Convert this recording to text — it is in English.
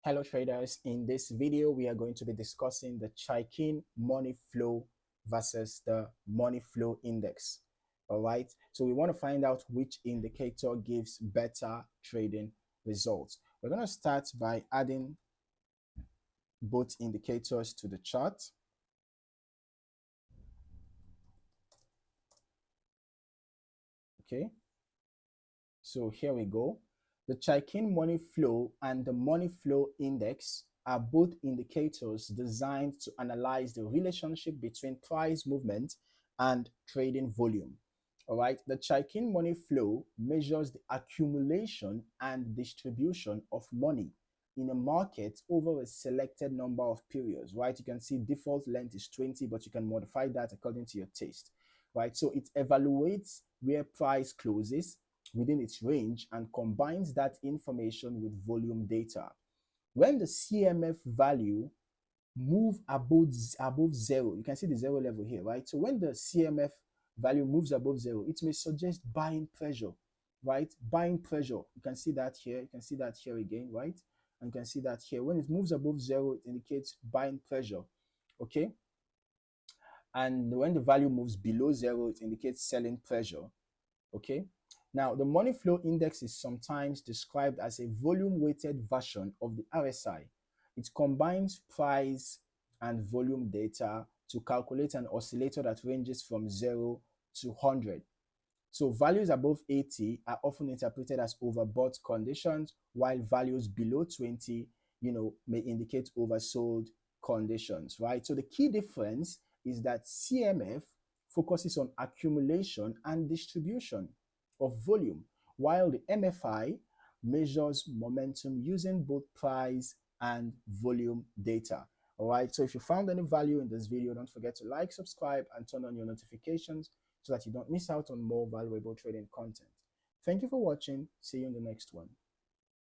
Hello traders, in this video we are going to be discussing the Chaikin Money Flow versus the Money Flow Index. All right, so we want to find out which indicator gives better trading results. We're going to start by adding both indicators to the chart. Okay, so here we go. The Chaikin Money Flow and the Money Flow Index are both indicators designed to analyze the relationship between price movement and trading volume. All right, the Chaikin Money Flow measures the accumulation and distribution of money in a market over a selected number of periods, right? You can see default length is 20, but you can modify that according to your taste, right? So it evaluates where price closes within its range and combines that information with volume data. When the CMF value move above zero, you can see the zero level here, right? So when the CMF value moves above zero, it may suggest buying pressure, right? Buying pressure. You can see that here. You can see that here again, right? And you can see that here. When it moves above zero, it indicates buying pressure, okay? And when the value moves below zero, it indicates selling pressure, okay? Now, the money flow index is sometimes described as a volume-weighted version of the RSI. It combines price and volume data to calculate an oscillator that ranges from 0 to 100. So values above 80 are often interpreted as overbought conditions, while values below 20, may indicate oversold conditions, right? So the key difference is that CMF focuses on accumulation and distribution of volume, while the MFI measures momentum using both price and volume data. All right, so if you found any value in this video, don't forget to like, subscribe, and turn on your notifications so that you don't miss out on more valuable trading content. Thank you for watching. See you in the next one.